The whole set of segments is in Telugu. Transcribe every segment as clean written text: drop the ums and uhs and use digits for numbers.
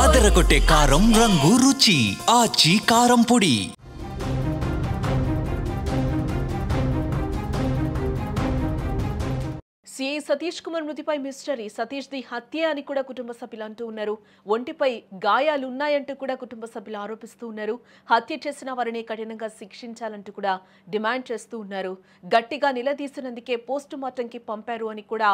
అదరగొట్టే కారం రంగు రుచి ఆచి కారం పొడి. సిఐ సతీష్ కుమార్ మృతిపై మిస్టరీ. సతీష్ ది హత్య అని కూడా కుటుంబ సభ్యులు అంటూ ఉన్నారు. ఒంటిపై గాయాలున్నాయంటూ కూడా కుటుంబ సభ్యులు ఆరోపిస్తూ ఉన్నారు. హత్య చేసిన వారిని కఠినంగా శిక్షించాలంటూ కూడా డిమాండ్ చేస్తూ ఉన్నారు. గట్టిగా నిలదీసినందుకే పోస్టు మార్టంకి పంపారు అని కూడా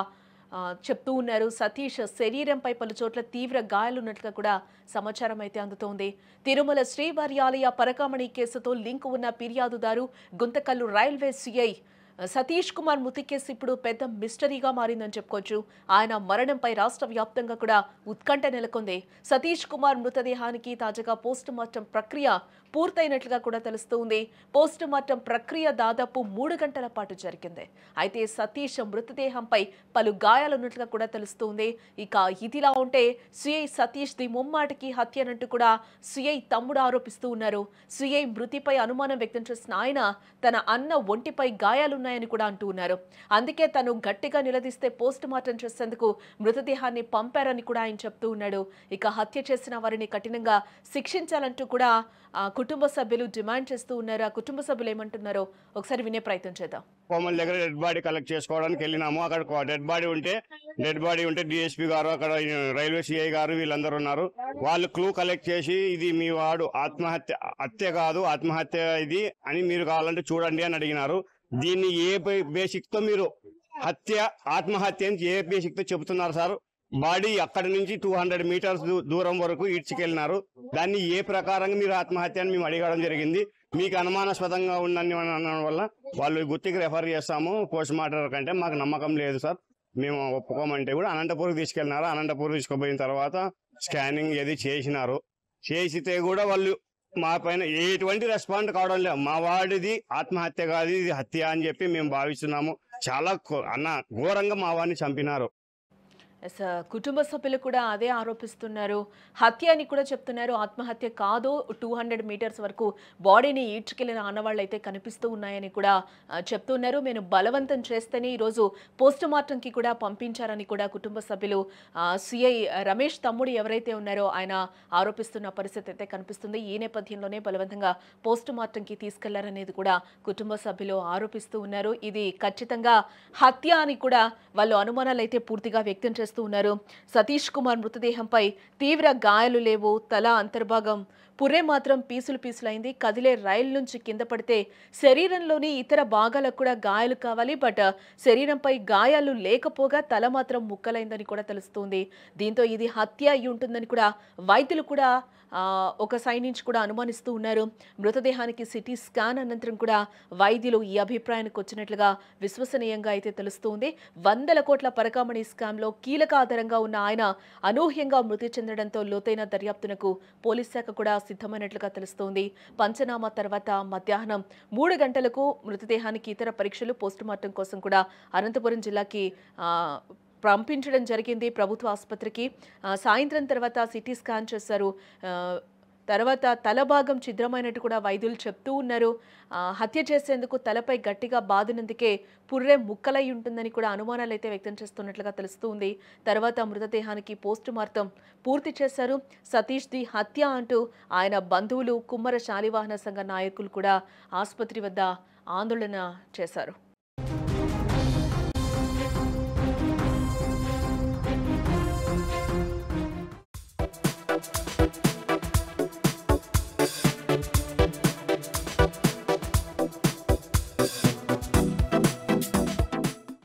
చెప్తూ ఉన్నారు. సతీష్ శరీరంపై పలు చోట్ల తీవ్ర గాయాలున్నట్లుగా కూడా సమాచారం అయితే అందుతోంది. తిరుమల శ్రీవారి ఆలయ పరకామణి కేసుతో లింక్ ఉన్న ఫిర్యాదుదారు గుంతకల్లు రైల్వే సిఐ సతీష్ కుమార్ మృతి కేసు ఇప్పుడు పెద్ద మిస్టరీగా మారిందని చెప్పుకోవచ్చు. ఆయన మరణంపై రాష్ట్ర వ్యాప్తంగా కూడా ఉత్కంఠ నెలకొంది. సతీష్ కుమార్ మృతదేహానికి తాజాగా పోస్టు మార్టం ప్రక్రియ పూర్తయినట్లుగా కూడా తెలుస్తోంది. పోస్టు మార్టం ప్రక్రియ దాదాపు 3 గంటల పాటు జరిగింది. అయితే సతీష్ మృతదేహంపై పలు గాయాలున్నట్లుగా కూడా తెలుస్తోంది. ఇక ఇదిలా ఉంటే సిఐ సతీష్ ది ముమ్మాటికి హత్యనంటూ కూడా సిఐ తమ్ముడు ఆరోపిస్తూ ఉన్నారు. సిఐ మృతిపై అనుమానం వ్యక్తం చేసిన ఆయన తన అన్న ఒంటిపై గాయాలున్నాయని కూడా అంటూ ఉన్నారు. అందుకే తను గట్టిగా నిలదీస్తే పోస్టు మార్టం చేసేందుకు మృతదేహాన్ని పంపారని కూడా ఆయన చెప్తూ ఉన్నాడు. ఇక హత్య చేసిన వారిని కఠినంగా శిక్షించాలంటూ కూడా కుటుంబ సభ్యులు డిమాండ్ చేస్తూ ఉన్నారు. ఆ కుటుంబ సభ్యులు ఏమంటున్నారో ఒకసారి వినే ప్రయత్నం చేద్దాం. కోమల్ దగ్గర డెడ్ బాడీ కలెక్ట్ చేసుకోవడానికి వెళ్ళినాము. అక్కడ డెడ్ బాడీ ఉంటే డిఎస్పీ గారు, అక్కడ రైల్వే సిఐ గారు వీళ్ళందరూ ఉన్నారు. వాళ్ళు క్లూ కలెక్ట్ చేసి ఇది మీ వాడు హత్య కాదు ఆత్మహత్య ఇది అని మీరు కావాలంటే చూడండి అని అడిగినారు. దీన్ని ఏ బేసిక్ తో మీరు ఆత్మహత్య అని ఏ బేసిక్ తో చెబుతున్నారు సార్? బాడీ అక్కడి నుంచి 200 మీటర్స్ దూరం వరకు ఈడ్చుకెళ్ళినారు. దాన్ని ఏ ప్రకారంగా మీరు ఆత్మహత్య అని మేము అడగడం జరిగింది. మీకు అనుమానాస్పదంగా ఉందని అనడం వల్ల వాళ్ళు గుర్తికి రెఫర్ చేస్తాము పోస్ట్ మార్టం కంటే మాకు నమ్మకం లేదు సార్, మేము ఒప్పుకోమంటే కూడా అనంతపూర్కి తీసుకెళ్ళినారు. అనంతపూర్ తీసుకుపోయిన తర్వాత స్కానింగ్ ఏది చేసితే కూడా వాళ్ళు మా పైన ఎటువంటి రెస్పాండ్ కావడం లేదు. మా వాడిది ఆత్మహత్య కాదు ఇది హత్య అని చెప్పి మేము భావిస్తున్నాము. చాలా ఘోరంగా మా వాడిని చంపినారు. కుటుంబ సభ్యులు కూడా అదే ఆరోపిస్తున్నారు. హత్య అని కూడా చెప్తున్నారు. ఆత్మహత్య కాదు, 200 మీటర్స్ వరకు బాడీని ఈడ్చుకెళ్లిన ఆనవాళ్ళు అయితే కనిపిస్తూ ఉన్నాయని కూడా చెప్తున్నారు. మేము బలవంతం చేస్తేనే ఈరోజు పోస్టు మార్టంకి కూడా పంపించారని కూడా కుటుంబ సభ్యులు సిఐ రమేష్ తమ్ముడు ఎవరైతే ఉన్నారో ఆయన ఆరోపిస్తున్న పరిస్థితి అయితే కనిపిస్తుంది. ఈ నేపథ్యంలోనే బలవంతంగా పోస్టు మార్టంకి తీసుకెళ్లారనేది కూడా కుటుంబ సభ్యులు ఆరోపిస్తూ ఉన్నారు. ఇది ఖచ్చితంగా హత్య అని కూడా వాళ్ళు అనుమానాలు అయితే పూర్తిగా వ్యక్తం చేస్తున్నారు. సతీష్ కుమార్ మృతదేహంపై తీవ్ర గాయాలు లేవు. తల అంతర్భాగం పుర్రె మాత్రం పీసులైంది. కదిలే రైలు నుంచి కింద పడితే శరీరంలోని ఇతర భాగాలకు కూడా గాయాలు కావాలి. బట్ శరీరంపై గాయాలు లేకపోగా తల మాత్రం ముక్కలైందని కూడా తెలుస్తుంది. దీంతో ఇది హత్య అయి ఉంటుందని కూడా వైద్యులు కూడా ఒక సైడ్ నుంచి కూడా అనుమానిస్తూ ఉన్నారు. మృతదేహానికి సిటీ స్కాన్ అనంతరం కూడా వైద్యులు ఈ అభిప్రాయానికి వచ్చినట్లుగా విశ్వసనీయంగా అయితే తెలుస్తుంది. 100 కోట్ల పరకామణి స్కామ్లో కీలక ఆధారంగా ఉన్న ఆయన అనూహ్యంగా మృతి చెందడంతో లోతైన దర్యాప్తునకు పోలీస్ శాఖ కూడా సిద్ధమైనట్లుగా తెలుస్తోంది. పంచనామా తర్వాత మధ్యాహ్నం 3 గంటలకు మృతదేహానికి ఇతర పరీక్షలు పోస్టుమార్టం కోసం కూడా అనంతపురం జిల్లాకి పంపించడం జరిగింది. ప్రభుత్వ ఆసుపత్రికి సాయంత్రం తర్వాత సిటీ స్కాన్ చేశారు. తర్వాత తల భాగం ఛిద్రమైనట్టు కూడా వైద్యులు చెప్తూ ఉన్నారు. హత్య చేసేందుకు తలపై గట్టిగా బాదినందుకే పుర్రె ముక్కలై ఉంటుందని కూడా అనుమానాలు అయితే వ్యక్తం చేస్తున్నట్లుగా తెలుస్తుంది. తర్వాత మృతదేహానికి పోస్టు మార్టం పూర్తి చేశారు. సతీష్ ది హత్య అంటూ ఆయన బంధువులు కుమ్మర శాలివాహన సంఘ నాయకులు కూడా ఆసుపత్రి వద్ద ఆందోళన చేశారు.